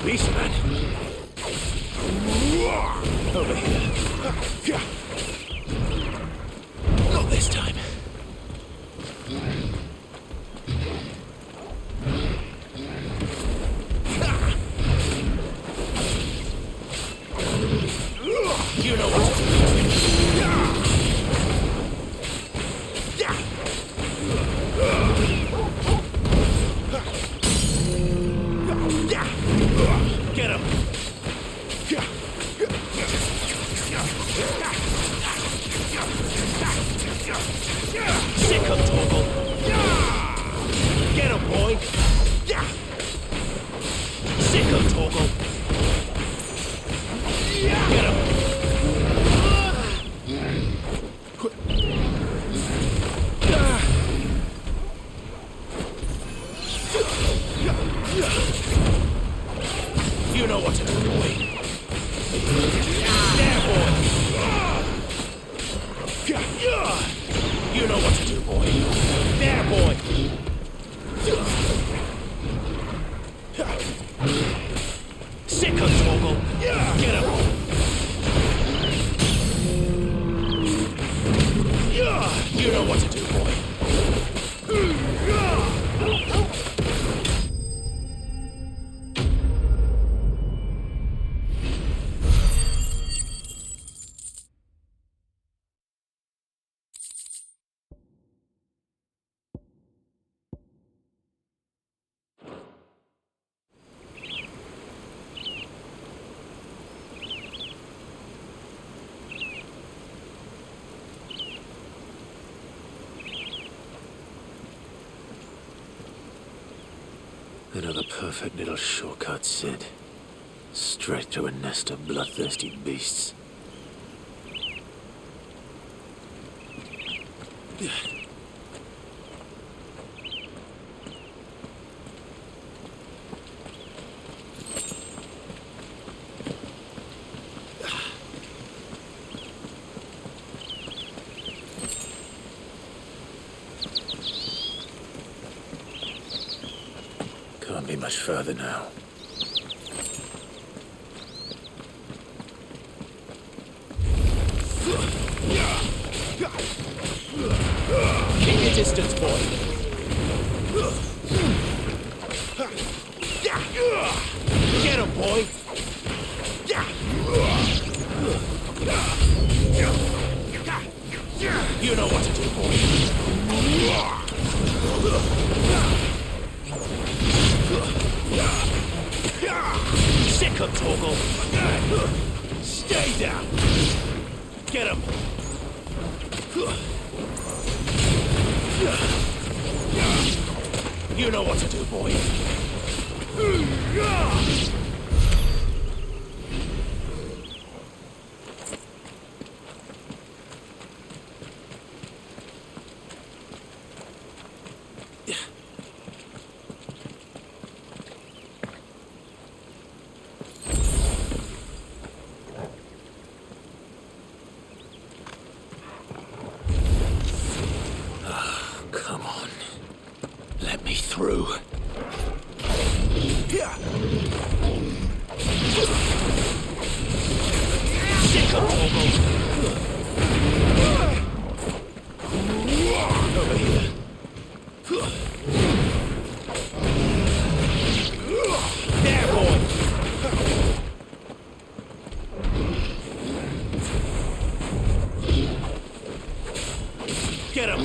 beast, man. Over here. Not this time. You know what to do. Get him! Sick him, Torgal! Get him, boy! Sick him, Torgal! Get him! You know what to do, boy. There, boy. You know what to do, boy. There, boy. Sick of Torgal. Get him. You know what to do, boy. Another perfect little shortcut, Sid. Straight to a nest of bloodthirsty beasts. Can't be much further now. Keep your distance, boy. Get him, boy. You know what to do, boy. Sick of Torgal. Stay down. Get him. You know what to do, boy. Come on. Let me through. Sick of Torgal. Over here. There, boy. Get him.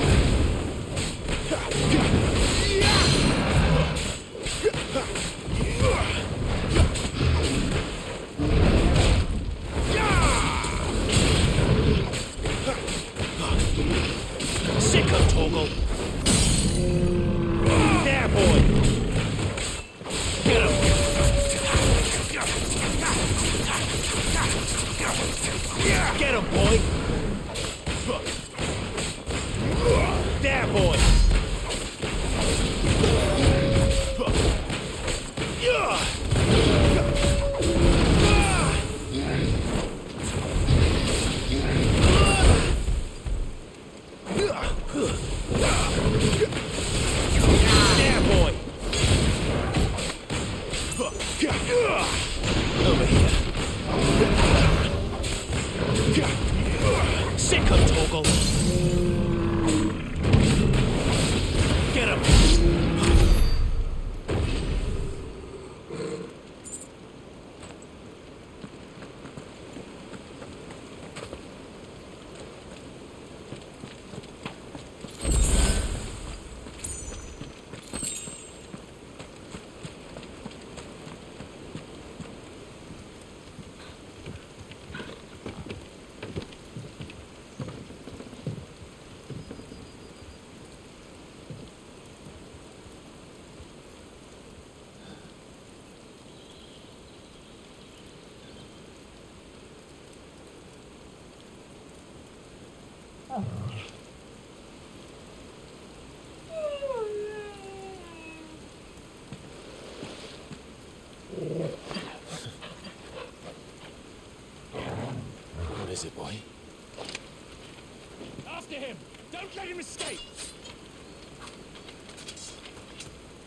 escape!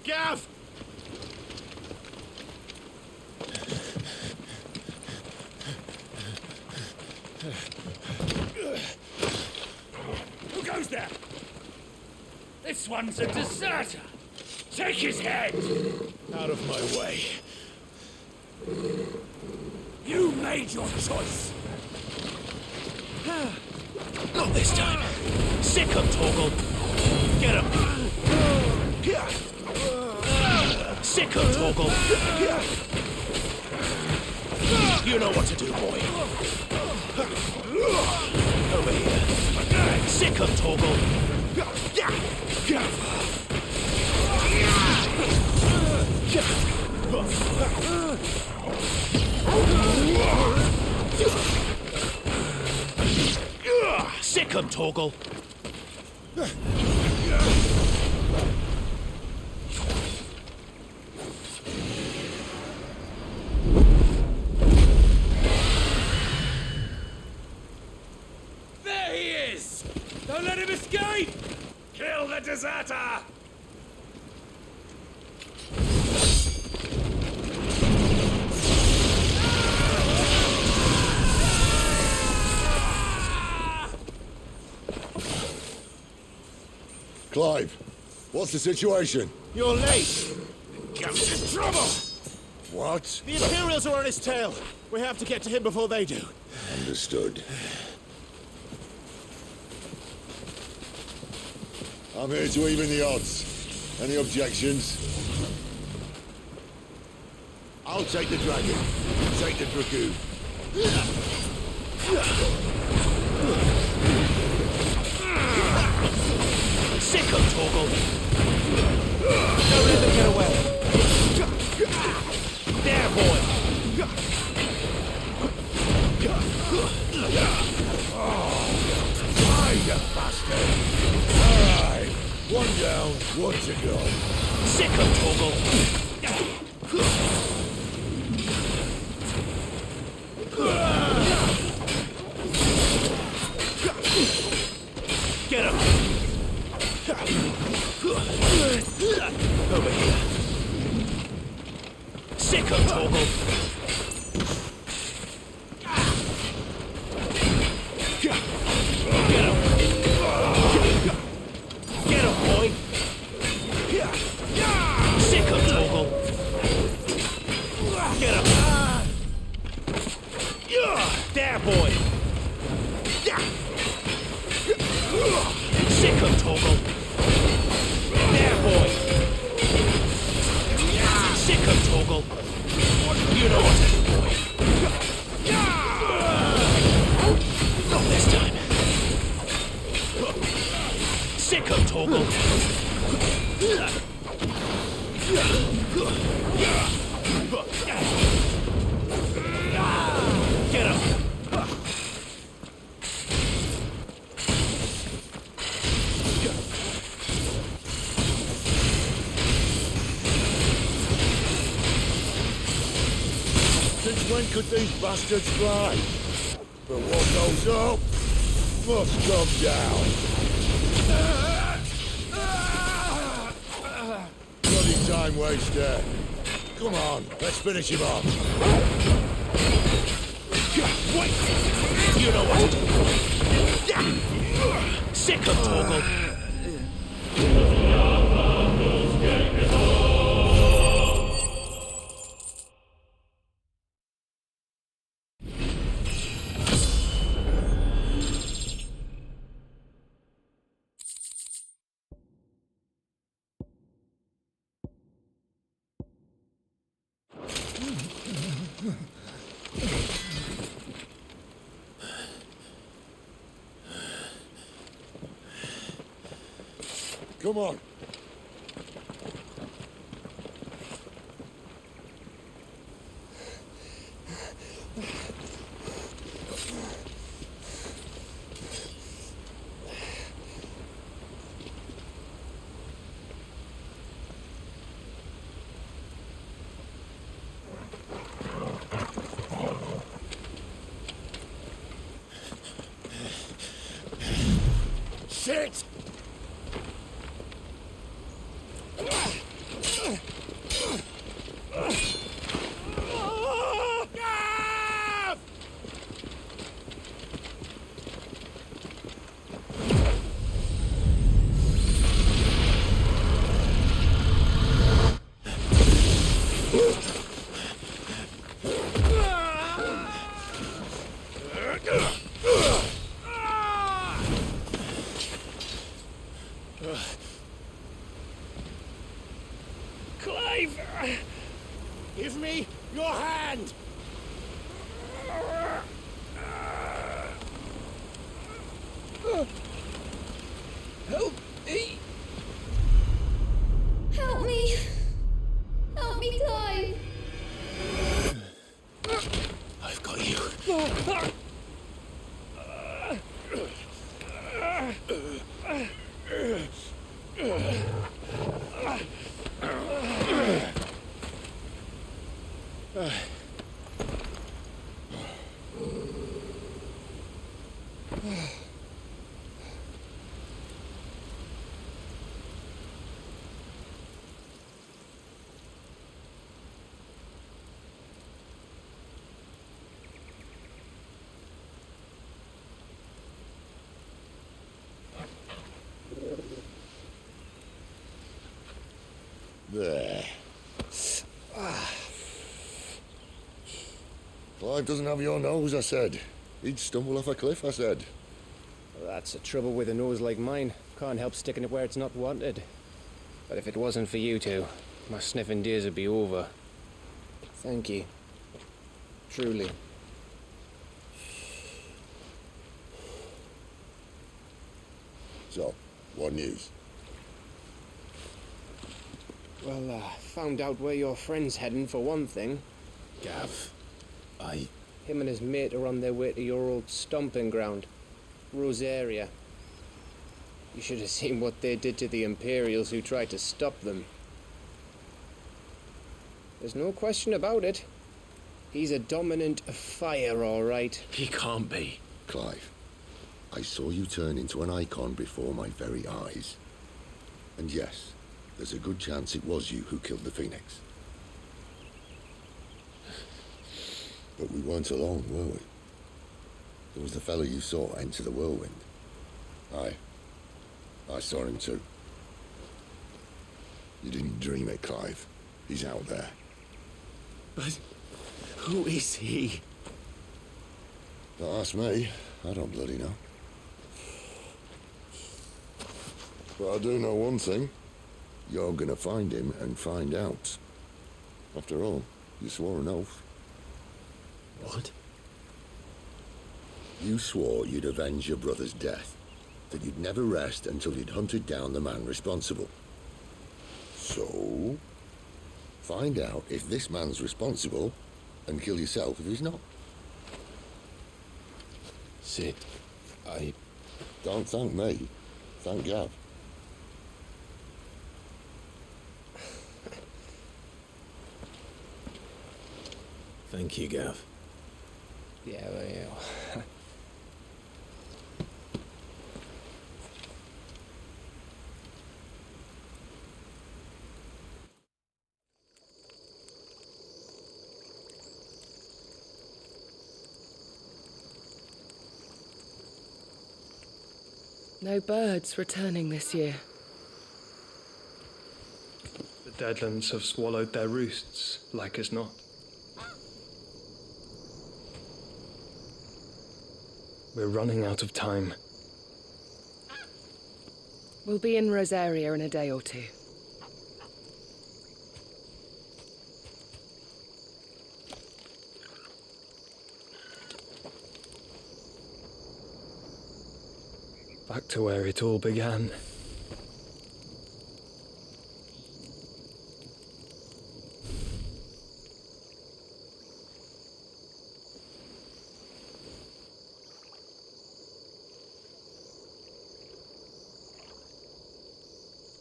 Gav! Who goes there? This one's a deserter! Take his head! Out of my way. You made your choice! Not this time. Sick him, Torgal. Get him. Sick him, Torgal. You know what to do, boy. Over here. Sick him, Torgal. Sick him, Torgal. There he is! Don't let him escape! Kill the deserter! Clive, what's the situation? You're late! Ghost in trouble! What? The Imperials are on his tail! We have to get to him before they do. Understood. I'm here to even the odds. Any objections? I'll take the dragon. Take the dragoon. Sick him, Torgal. Don't let them get away! There, boy. You bastard! Alright. One down, one to go. Sick him, Torgal. Get him. Over here. Sick him, Torgal. Get him. Get him, boy. Sick him, Torgal. Get him. There, boy. Sick him, Torgal. There, boy. Sick him, Torgal. You know what to do, boy. Not this time. Sick him, Torgal. Get him. Since when could these bastards fly? But what goes up must come down. Bloody time waster. Come on, let's finish him off. Wait! You know what to do. Sick him, Torgal. Come on. Shit! Clive! Give me your hand! Help me! Help me! Help me, Clive! I've got you. There. Clive doesn't have your nose, I said. He'd stumble off a cliff, I said. Well, that's the trouble with a nose like mine. Can't help sticking it where it's not wanted. But if it wasn't for you two, my sniffing days would be over. Thank you. Truly. So, what news? Well, found out where your friend's heading for one thing. Gav, Him and his mate are on their way to your old stomping ground, Rosaria. You should have seen what they did to the Imperials who tried to stop them. There's no question about it. He's a dominant of fire, all right. he can't be. Clive, I saw you turn into an icon before my very eyes. And yes, there's a good chance it was you who killed the Phoenix. But we weren't alone, were we? There was the fellow you saw enter the whirlwind. I saw him too. You didn't dream it, Clive. He's out there. But who is he? Don't ask me. I don't bloody know. But I do know one thing. You're gonna find him and find out. After all, you swore an oath. What? You swore you'd avenge your brother's death, that you'd never rest until you'd hunted down the man responsible. So, find out if this man's responsible, and kill yourself if he's not. Sid, Don't thank me. Thank Gav. Thank you, Gav. Yeah, well, yeah. No birds returning this year. The Deadlands have swallowed their roosts, like as not. We're running out of time. We'll be in Rosaria in a day or two. Back to where it all began.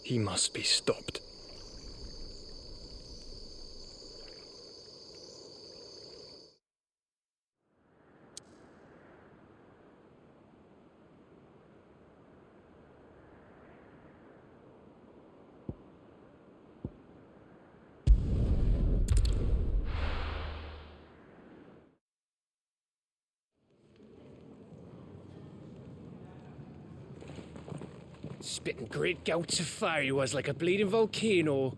He must be stopped. Spitting great gouts of fire he was, like a bleeding volcano.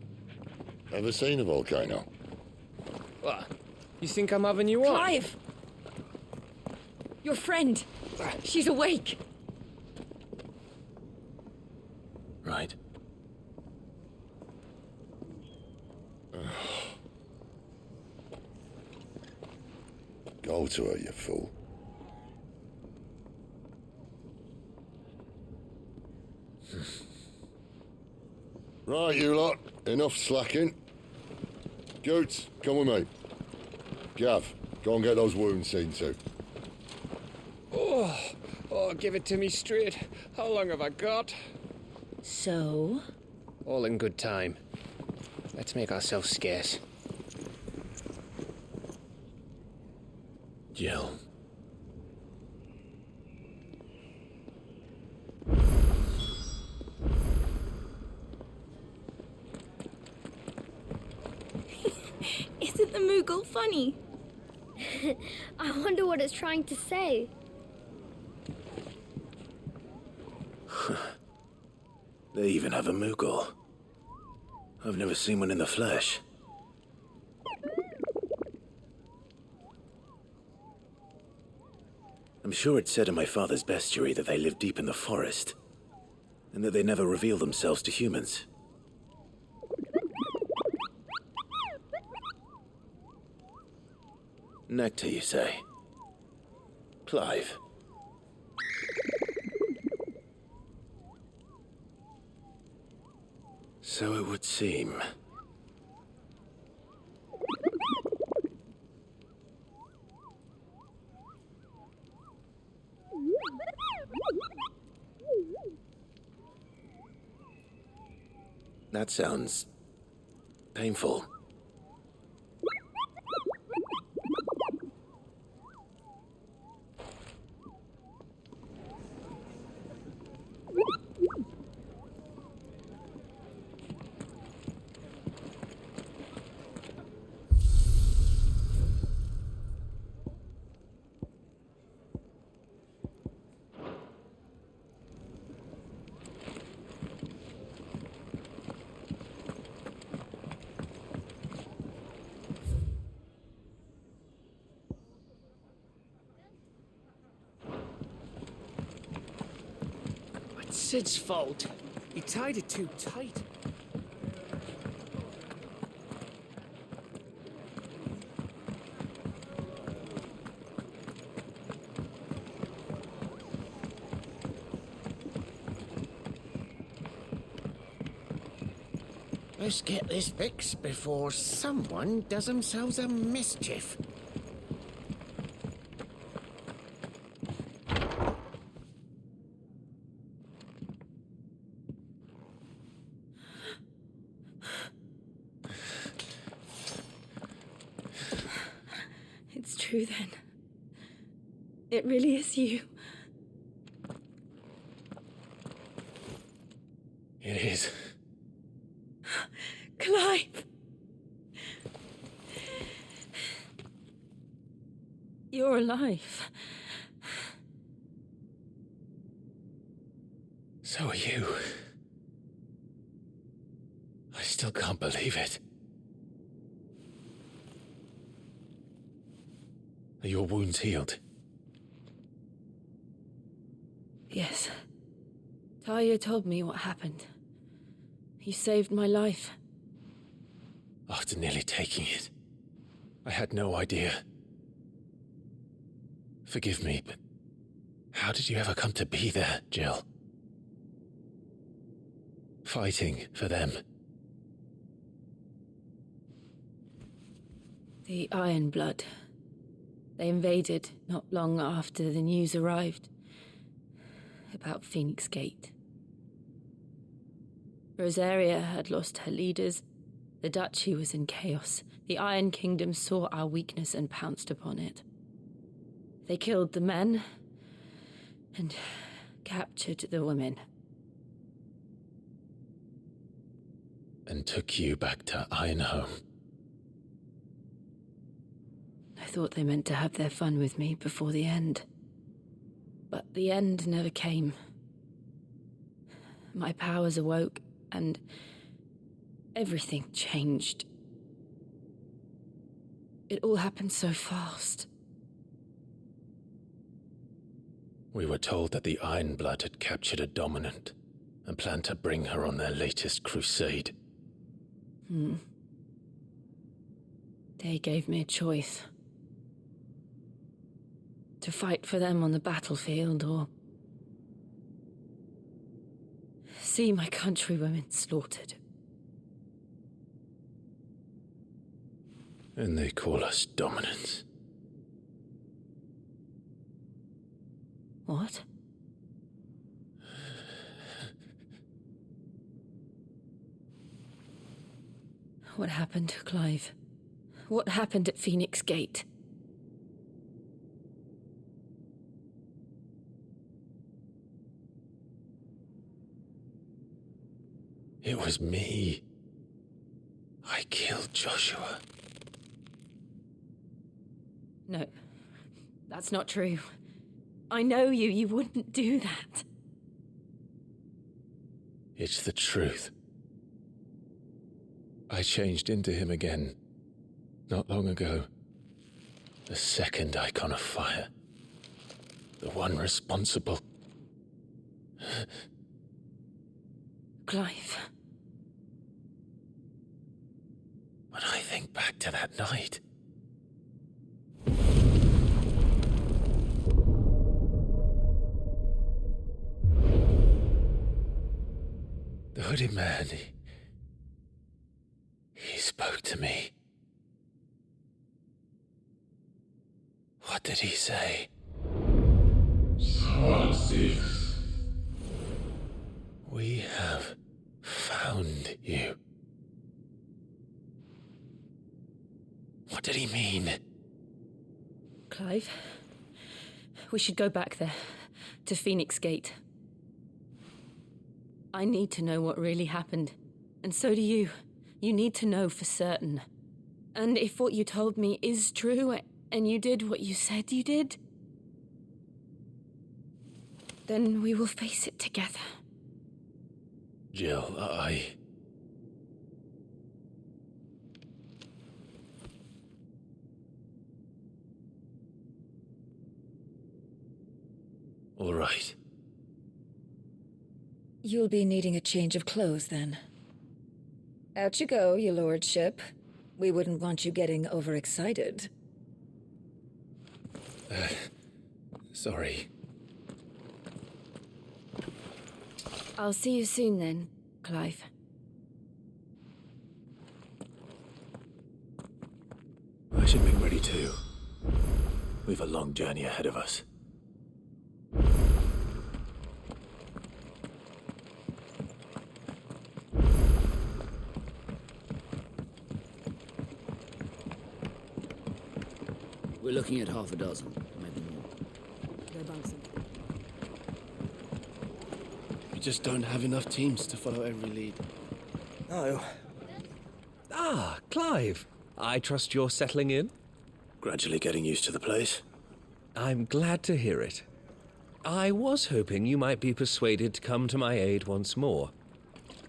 Ever seen a volcano? What? You think I'm having you on? Clive! Your friend! She's awake! Right. bow to her, you fool. Right, you lot. Enough slacking. Goots, come with me. Gav, go and get those wounds seen to. Oh, give it to me straight. How long have I got? So? All in good time. Let's make ourselves scarce. Jill. Isn't the Moogle funny? I wonder what it's trying to say. They even have a Moogle. I've never seen one in the flesh. I'm sure it said in my father's bestiary that they live deep in the forest, and that they never reveal themselves to humans. Nectar, you say? Clive. So it would seem. That sounds painful. It's Sid's fault. He tied it too tight. Let's get this fixed before someone does themselves a mischief. It's true then. It really is you. It is. Clive! You're alive. So are you. I still can't believe it. Are your wounds healed? Yes. Talia told me what happened. You saved my life. After nearly taking it, I had no idea. Forgive me, but how did you ever come to be there, Jill? Fighting for them. The Iron Blood. They invaded not long after the news arrived about Phoenix Gate. Rosaria had lost her leaders. The Duchy was in chaos. The Iron Kingdom saw our weakness and pounced upon it. They killed the men and captured the women. And took you back to Ironhome. I thought they meant to have their fun with me before the end. But the end never came. My powers awoke, and everything changed. It all happened so fast. We were told that the Iron Blood had captured a dominant and planned to bring her on their latest crusade. They gave me a choice. To fight for them on the battlefield, or see my countrywomen slaughtered. And they call us dominants. What? What happened, Clive? What happened at Phoenix Gate? It was me. I killed Joshua. No, that's not true. I know you. You wouldn't do that. It's the truth. I changed into him again, not long ago. The second icon of fire. The one responsible. Clive. When I think back to that night... The hooded man, he spoke to me. What did he say? Francis. We have found you. What did he mean? Clive, we should go back there, to Phoenix Gate. I need to know what really happened, and so do you. You need to know for certain. And if what you told me is true, and you did what you said you did, then we will face it together. Jill, All right. You'll be needing a change of clothes, then. Out you go, your lordship. We wouldn't want you getting overexcited. Sorry. I'll see you soon then, Clive. I should make ready too. We've a long journey ahead of us. We're looking at half a dozen, maybe more. We just don't have enough teams to follow every lead. Oh. Ah, Clive. I trust you're settling in? Gradually getting used to the place. I'm glad to hear it. I was hoping you might be persuaded to come to my aid once more.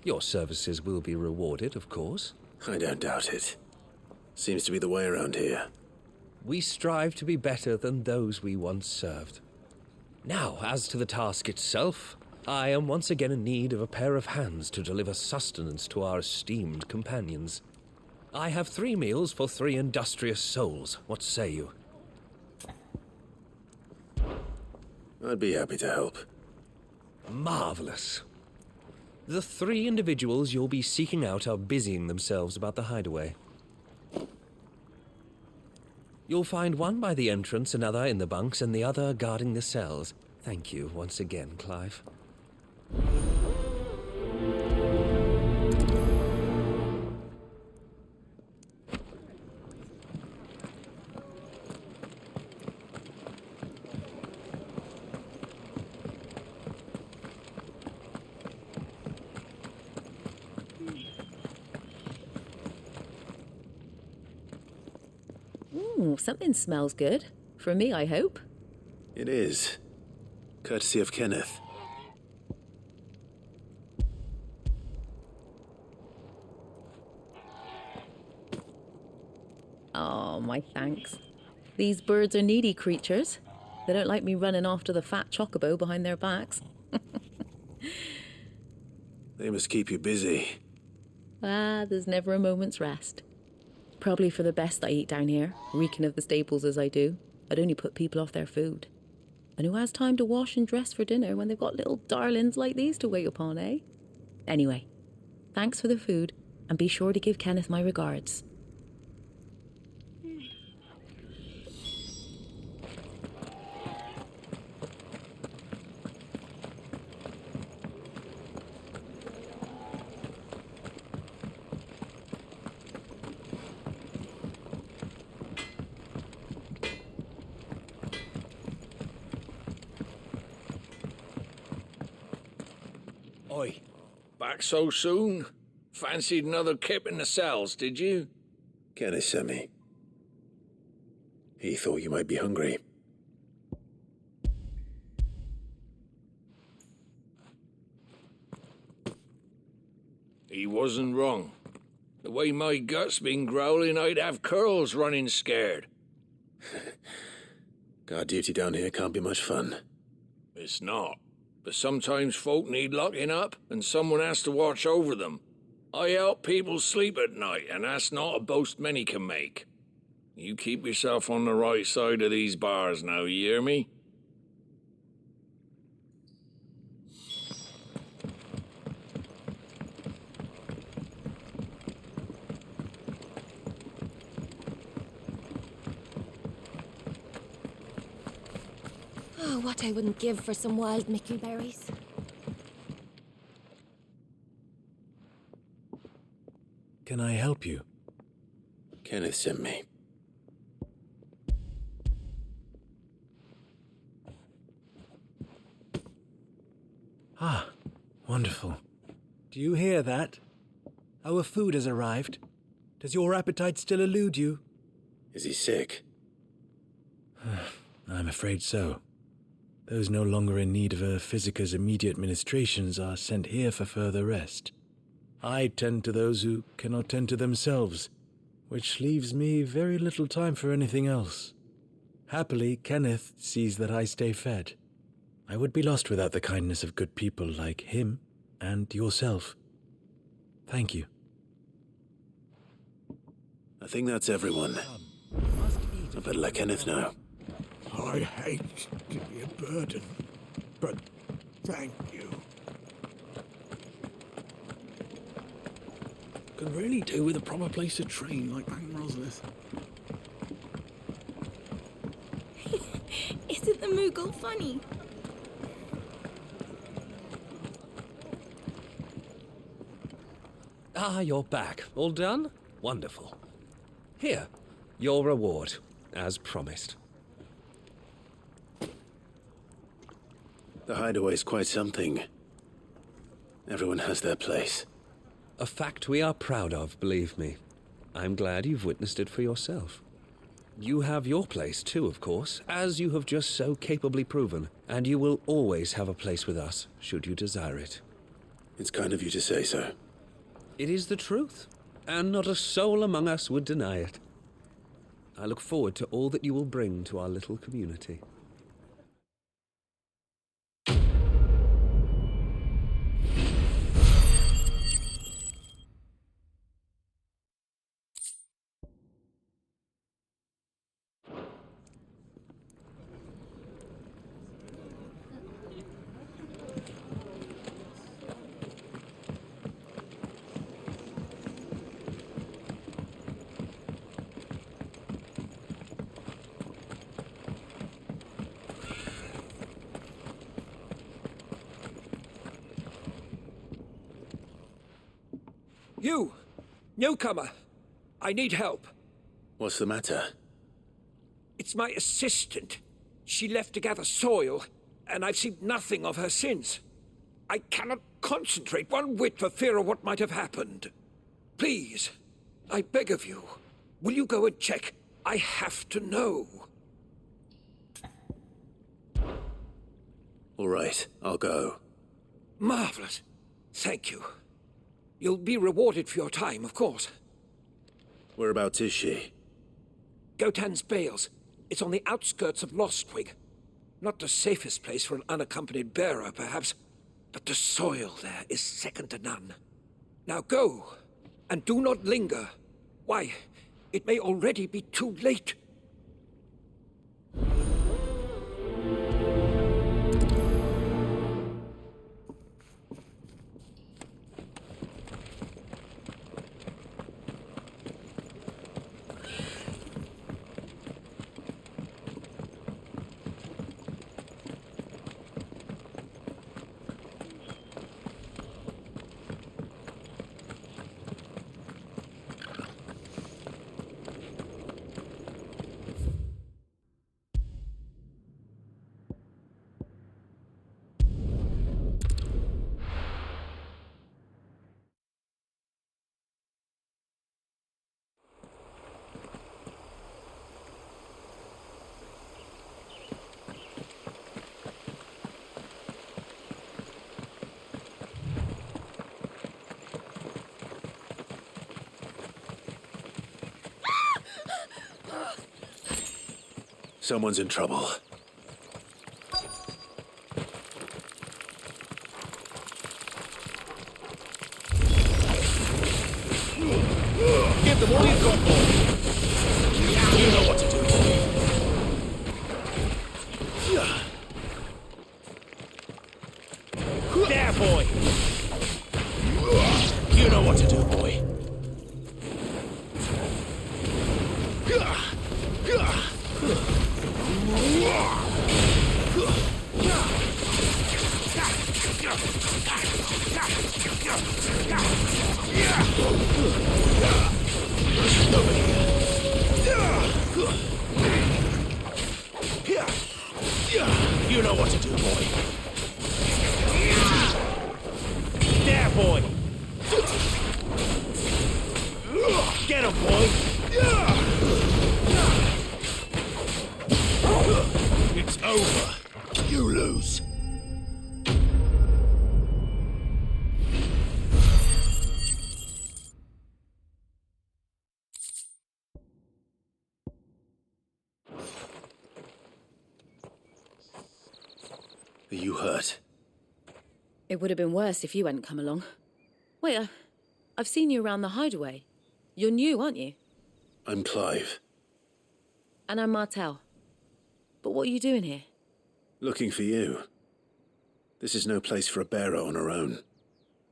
Your services will be rewarded, of course. I don't doubt it. Seems to be the way around here. We strive to be better than those we once served. Now, as to the task itself, I am once again in need of a pair of hands to deliver sustenance to our esteemed companions. I have 3 meals for 3 industrious souls. What say you? I'd be happy to help. Marvelous. The 3 individuals you'll be seeking out are busying themselves about the hideaway. You'll find one by the entrance, another in the bunks, and the other guarding the cells. Thank you once again, Clive. Something smells good. For me, I hope. It is. Courtesy of Kenneth. Oh, my thanks. These birds are needy creatures. They don't like me running after the fat chocobo behind their backs. They must keep you busy. There's never a moment's rest. Probably for the best I eat down here, reeking of the stables as I do. I'd only put people off their food. And who has time to wash and dress for dinner when they've got little darlings like these to wait upon, eh? Anyway, thanks for the food, and be sure to give Kenneth my regards. Oi, back so soon? Fancied another kip in the cells, did you? Kenneth sent me. He thought you might be hungry. He wasn't wrong. The way my gut's been growling, I'd have curls running scared. Guard duty down here can't be much fun. It's not. But sometimes folk need locking up, and someone has to watch over them. I help people sleep at night, and that's not a boast many can make. You keep yourself on the right side of these bars now, you hear me? Oh, what I wouldn't give for some wild mickleberries. Can I help you? Kenneth sent me. Ah, wonderful. Do you hear that? Our food has arrived. Does your appetite still elude you? Is he sick? I'm afraid so. Those no longer in need of a physicker's immediate ministrations are sent here for further rest. I tend to those who cannot tend to themselves, which leaves me very little time for anything else. Happily, Kenneth sees that I stay fed. I would be lost without the kindness of good people like him and yourself. Thank you. I think that's everyone. I better let Kenneth know. I hate to be a burden, but thank you. Could really do with a proper place to train like Bank Roslith. Isn't the Moogle funny? Ah, you're back. All done? Wonderful. Here, your reward, as promised. The hideaway's quite something. Everyone has their place. A fact we are proud of, believe me. I'm glad you've witnessed it for yourself. You have your place too, of course, as you have just so capably proven, and you will always have a place with us, should you desire it. It's kind of you to say so. It is the truth, and not a soul among us would deny it. I look forward to all that you will bring to our little community. You! Newcomer! I need help. What's the matter? It's my assistant. She left to gather soil, and I've seen nothing of her since. I cannot concentrate one whit for fear of what might have happened. Please, I beg of you, will you go and check? I have to know. All right, I'll go. Marvelous. Thank you. You'll be rewarded for your time, of course. Whereabouts is she? Gotan's Bales. It's on the outskirts of Lostwig. Not the safest place for an unaccompanied bearer, perhaps, but the soil there is second to none. Now go, and do not linger. Why, it may already be too late. Someone's in trouble. Give them all you've got, boy. You know what to do, boy. There, boy. You know what to do, boy. You know what to do, boy. There, boy. Get him, boy. It's over. You lose. Are you hurt? It would have been worse if you hadn't come along. Wait, I've seen you around the hideaway. You're new, aren't you? I'm Clive. And I'm Martel. But what are you doing here? Looking for you. This is no place for a bearer on her own.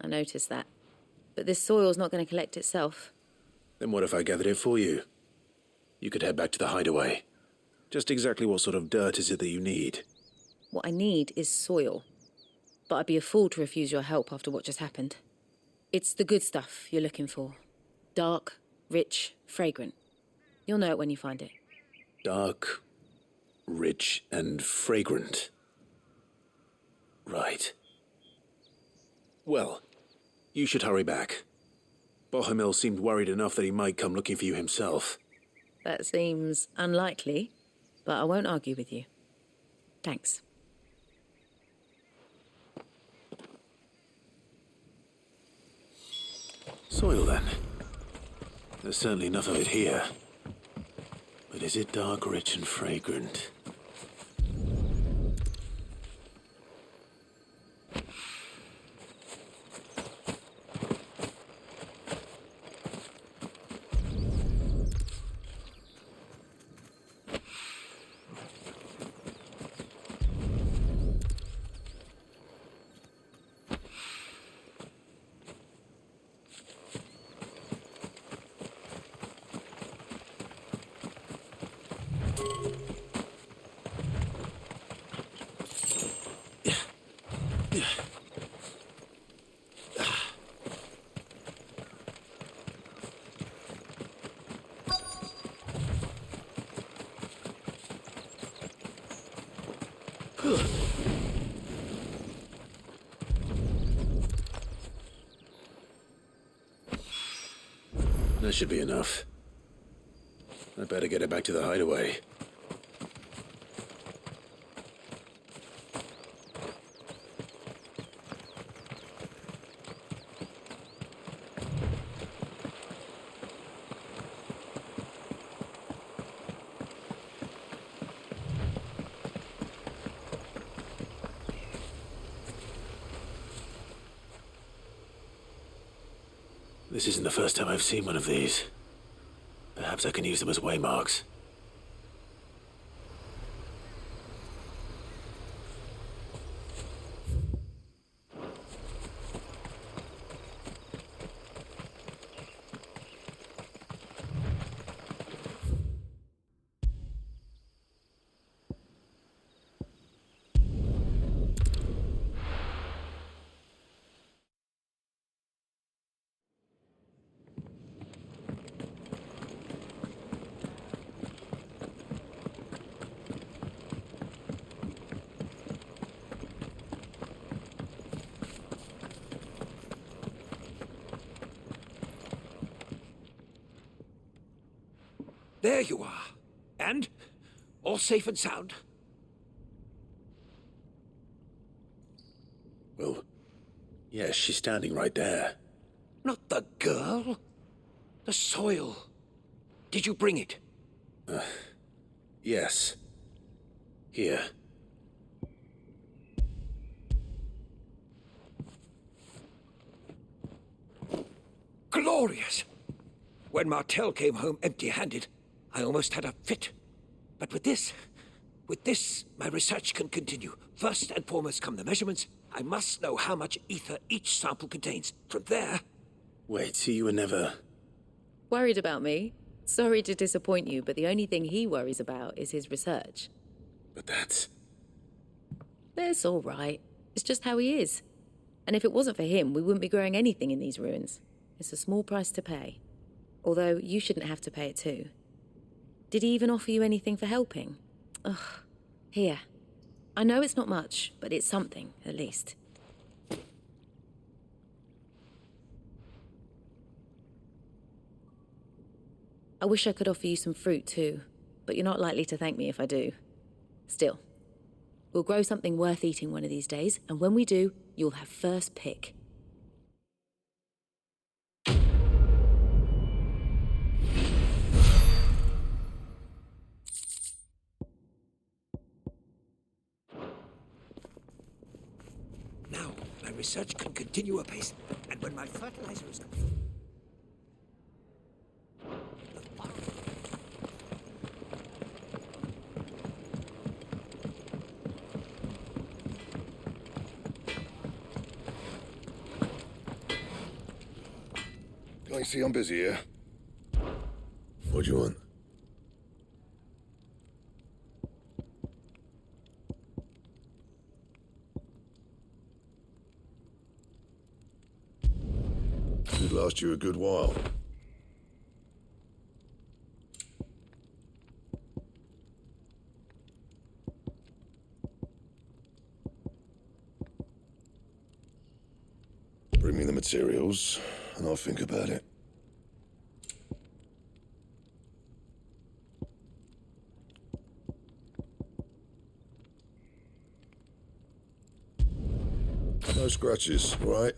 I noticed that. But this soil's not going to collect itself. Then what if I gathered it for you? You could head back to the hideaway. Just exactly what sort of dirt is it that you need? What I need is soil. But I'd be a fool to refuse your help after what just happened. It's the good stuff you're looking for. Dark, rich, fragrant. You'll know it when you find it. Dark, rich, and fragrant. Right. Well, you should hurry back. Bohemil seemed worried enough that he might come looking for you himself. That seems unlikely, but I won't argue with you. Thanks. Soil, then. There's certainly enough of it here. But is it dark, rich, and fragrant? That should be enough. I better get it back to the hideaway. This isn't the first time I've seen one of these. Perhaps I can use them as waymarks. There you are. And? All safe and sound? Well, yes, she's standing right there. Not the girl. The soil. Did you bring it? Yes. Here. Glorious! When Martel came home empty-handed, I almost had a fit. But with this, my research can continue. First and foremost come the measurements. I must know how much ether each sample contains. From there... Wait, so you were never... Worried about me? Sorry to disappoint you, but the only thing he worries about is his research. But that's... That's all right. It's just how he is. And if it wasn't for him, we wouldn't be growing anything in these ruins. It's a small price to pay. Although, you shouldn't have to pay it too. Did he even offer you anything for helping? Ugh. Here. I know it's not much, but it's something, at least. I wish I could offer you some fruit too, but you're not likely to thank me if I do. Still, we'll grow something worth eating one of these days, and when we do, you'll have first pick. Now, my research can continue apace, and when my fertilizer is complete... I see I'm busy here. What do you want? Should last you a good while. Bring me the materials, and I'll think about it. No scratches, right?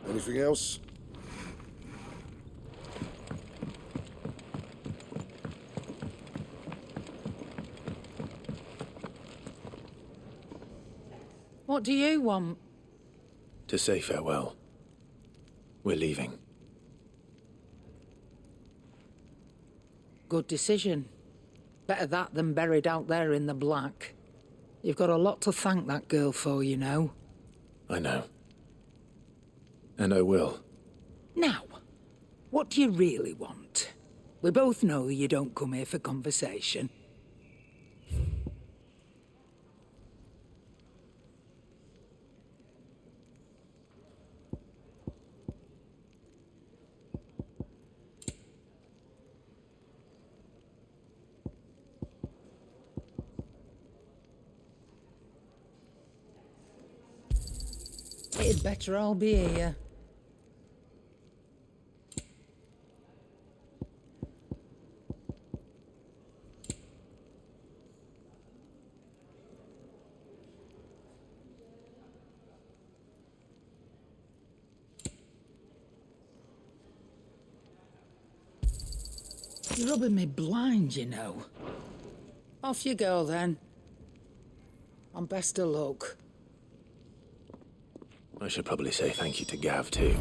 Anything else? What do you want? To say farewell. We're leaving. Good decision. Better that than buried out there in the black. You've got a lot to thank that girl for, you know. I know. And I will. Now, what do you really want? We both know you don't come here for conversation. It'd better all be here. You're rubbing me blind, you know. Off you go, then. And best of luck. I should probably say thank you to Gav, too.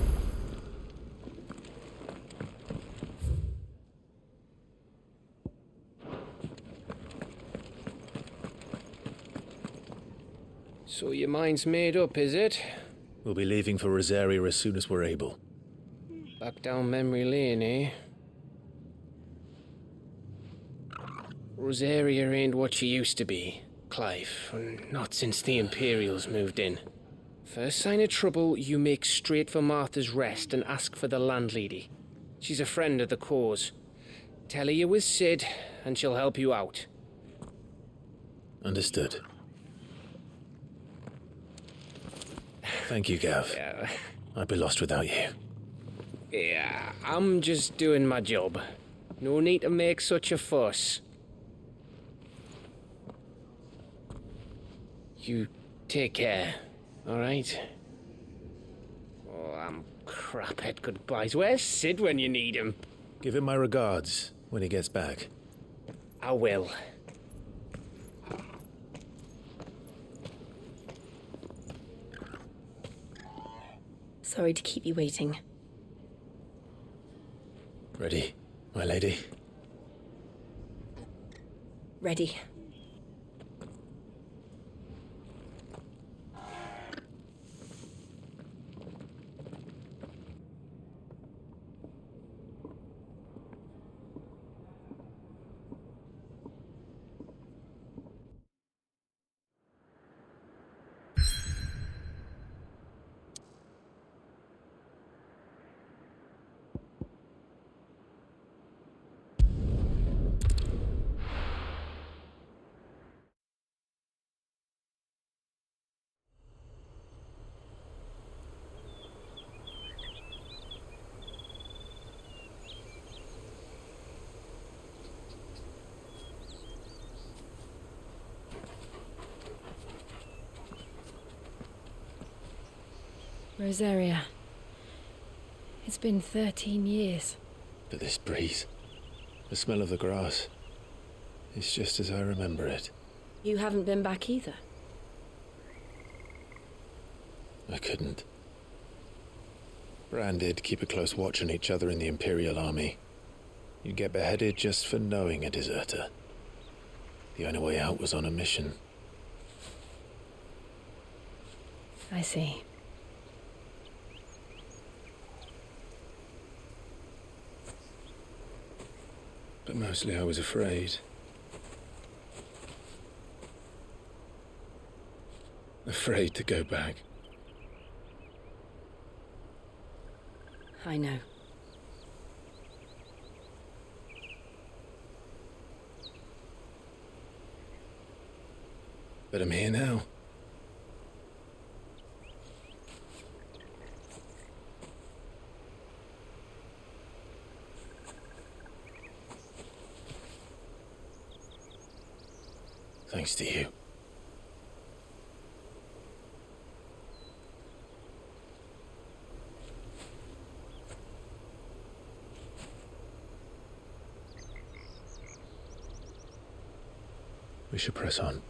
So your mind's made up, is it? We'll be leaving for Rosaria as soon as we're able. Back down memory lane, eh? Rosaria ain't what she used to be, Clive. Not since the Imperials moved in. First sign of trouble, you make straight for Martha's Rest and ask for the landlady. She's a friend of the cause. Tell her you was Sid, and she'll help you out. Understood. Thank you, Gav. Yeah. I'd be lost without you. Yeah, I'm just doing my job. No need to make such a fuss. You take care, alright? Oh, I'm crap at goodbyes. Where's Sid when you need him? Give him my regards when he gets back. I will. Sorry to keep you waiting. Ready, my lady? Ready. Rosaria. It's been 13 years. But this breeze, the smell of the grass, it's just as I remember it. You haven't been back either. I couldn't. Bran did keep a close watch on each other in the Imperial Army. You'd get beheaded just for knowing a deserter. The only way out was on a mission. I see. But mostly I was afraid. Afraid to go back. I know. But I'm here now. Thanks to you. We should press on.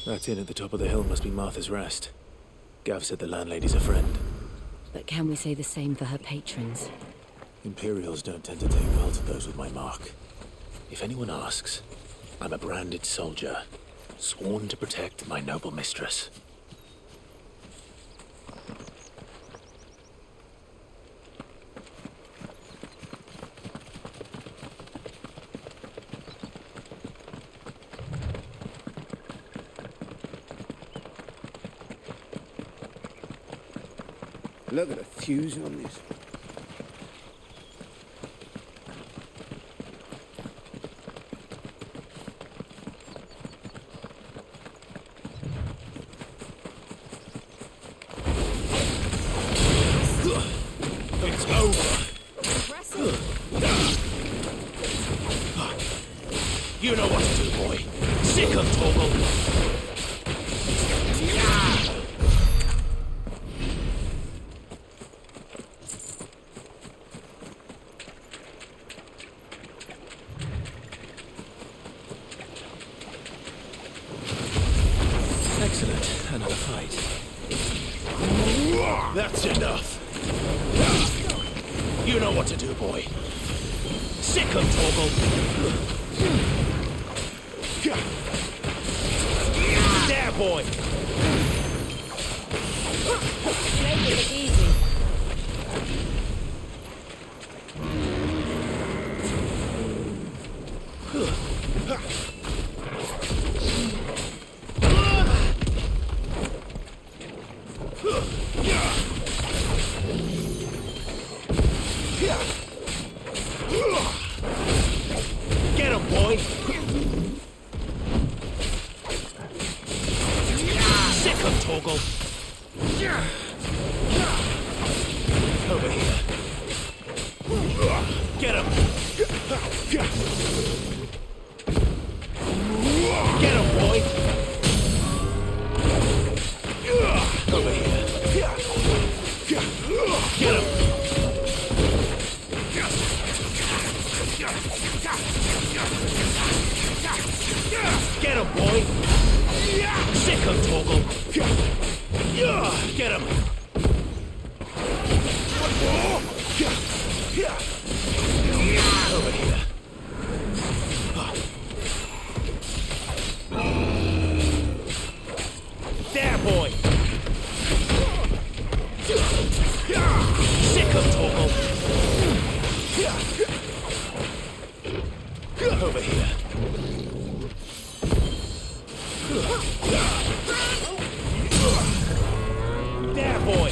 That inn at the top of the hill must be Martha's Rest. Gav said the landlady's a friend. But can we say the same for her patrons? Imperials don't tend to take well to those with my mark. If anyone asks, I'm a branded soldier, sworn to protect my noble mistress. Look at the fuse on this. It's over. You know what to do, boy. Sick of Torgal. Excellent. Another fight. That's enough. You know what to do, boy. Sick of Torgal. There, boy. Make it look easy. Get him, boy. Get him! Get him, boy! Over here. Get him! Get him, boy! Sick him, Torgal! Get him! Over here. There, boy! Sick him, Torgal! Over here. There, boy!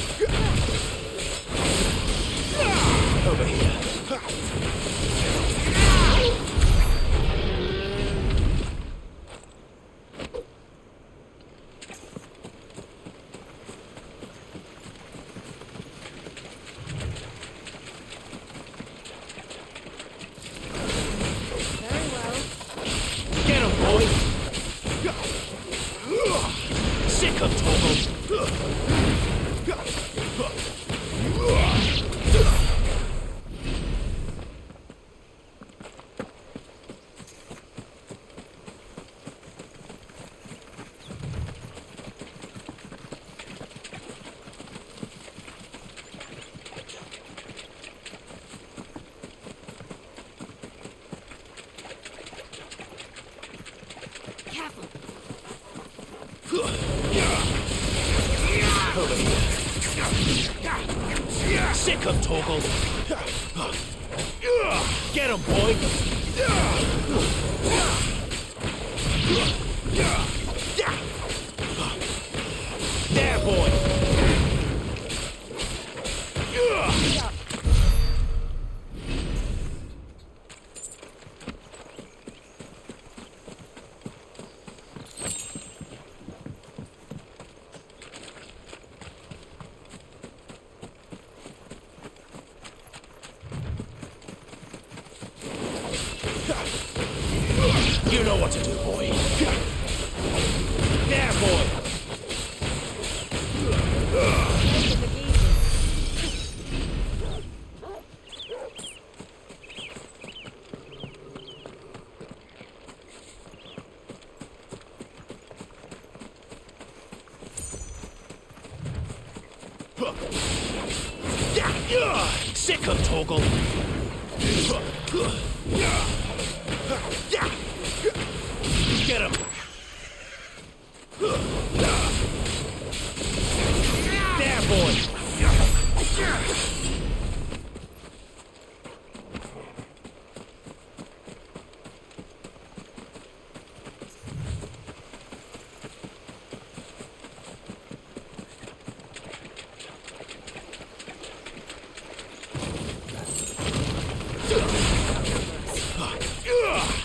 Over here. Get him, boy! Sick of Torgal! Careful. Over here. Sick of Torgal! Get him, boy! There, boy! You know what to do, boy. There, boy. Sick of Torgal. Get him! There, boy!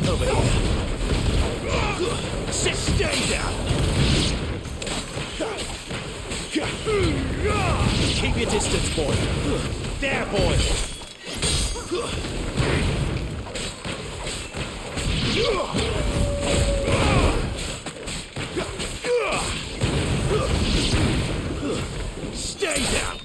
Over here. Stay down! Keep your distance, boy. There, boy! Stay down!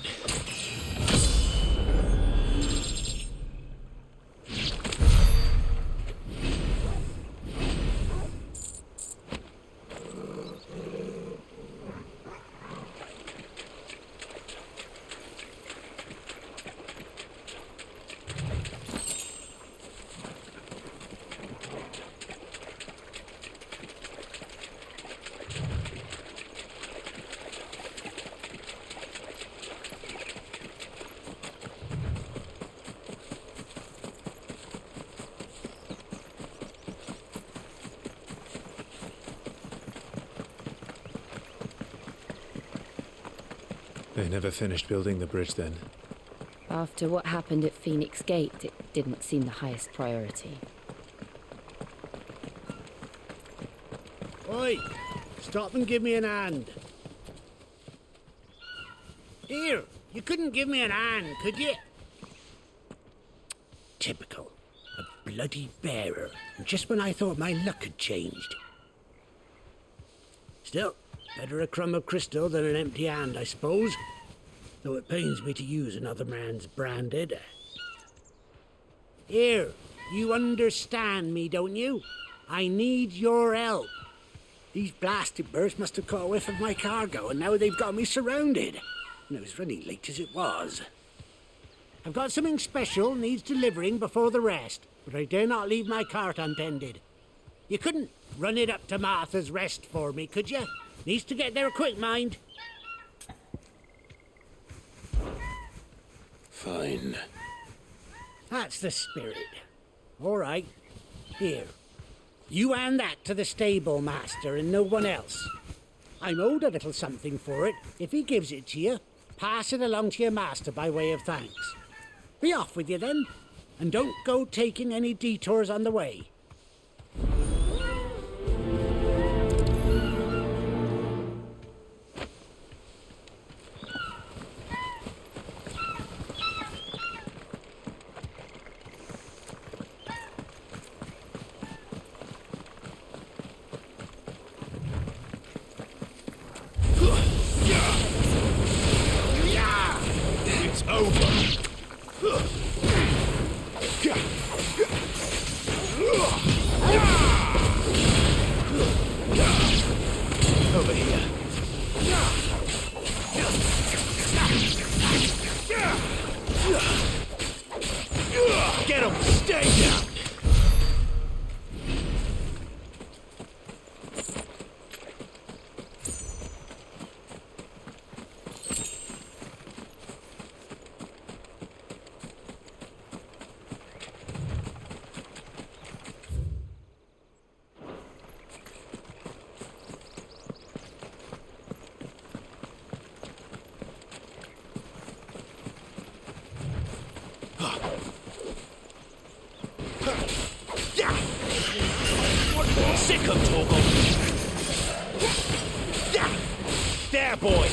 They never finished building the bridge then. After what happened at Phoenix Gate, it didn't seem the highest priority. Oi! Stop and give me an hand. Here, you couldn't give me an hand, could you? Typical. A bloody bearer. Just when I thought my luck had changed. Still, better a crumb of crystal than an empty hand, I suppose. Though it pains me to use another man's branded. Here, you understand me, don't you? I need your help. These blasted birds must have caught a whiff of my cargo, and now they've got me surrounded. And I was running late as it was. I've got something special needs delivering before the rest, but I dare not leave my cart untended. You couldn't run it up to Martha's Rest for me, could you? Needs to get there quick, mind. Fine. That's the spirit. All right. Here. You hand that to the stable master and no one else. I'm owed a little something for it. If he gives it to you, pass it along to your master by way of thanks. Be off with you then, and don't go taking any detours on the way. It's over. Over here. Get him! Stay down! Sick of Torgal! There, boy!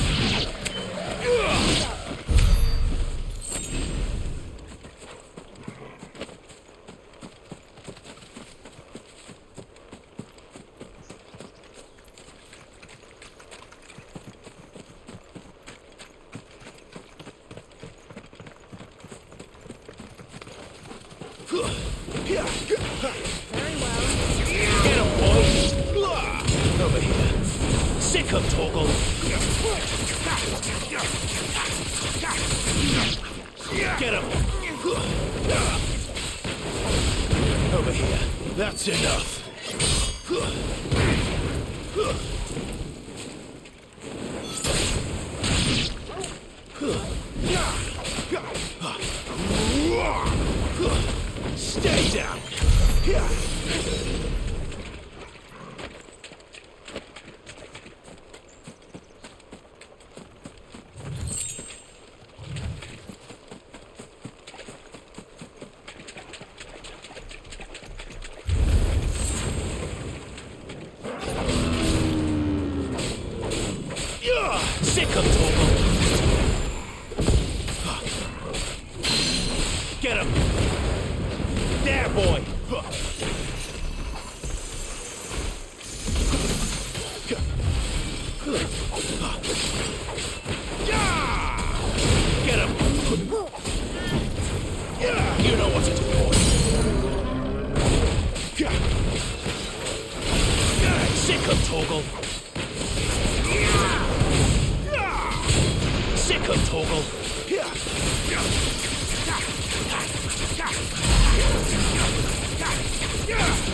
Very well. Get him, boys! Over here. Sick of Torgal! Get him! Over here. That's enough. Stay down! Sick of Torgal! Get him! There, boy! Get him! You know what to do, boy! Sick of Torgal! Sick of Torgal!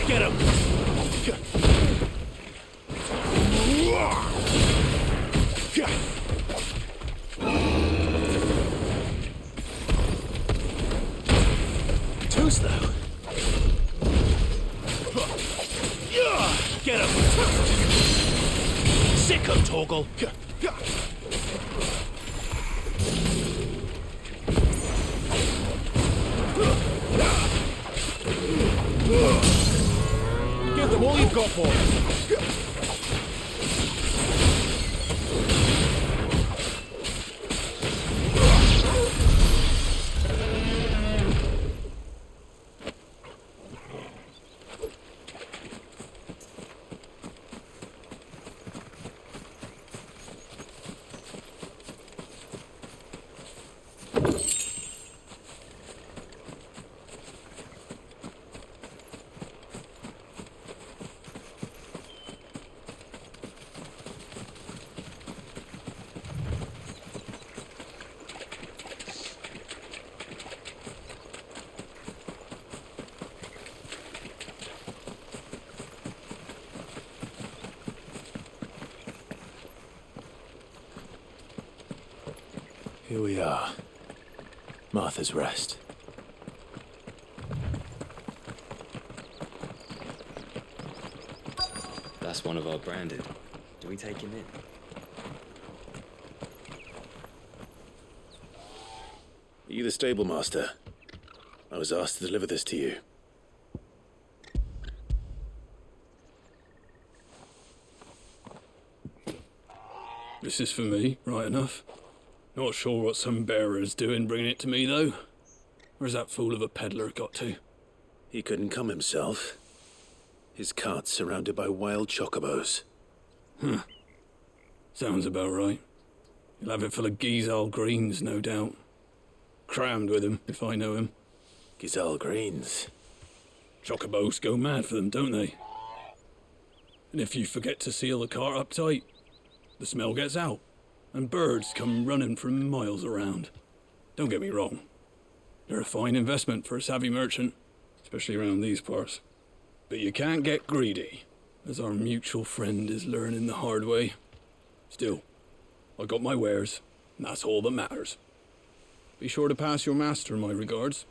Get him! Too slow. Get him! Sick of Torgal! Give them all you've got for them. Here we are. Martha's Rest. That's one of our branded. Do we take him in? Are you the stable master? I was asked to deliver this to you. This is for me, right enough. Not sure what some bearer's doing bringing it to me, though. Where's that fool of a peddler got to? He couldn't come himself. His cart's surrounded by wild chocobos. Huh. Sounds about right. He'll have it full of Gizal greens, no doubt. Crammed with him, if I know him. Gizal greens? Chocobos go mad for them, don't they? And if you forget to seal the cart up tight, the smell gets out, and birds come running from miles around. Don't get me wrong. They're a fine investment for a savvy merchant, especially around these parts. But you can't get greedy, as our mutual friend is learning the hard way. Still, I got my wares, and that's all that matters. Be sure to pass your master my regards.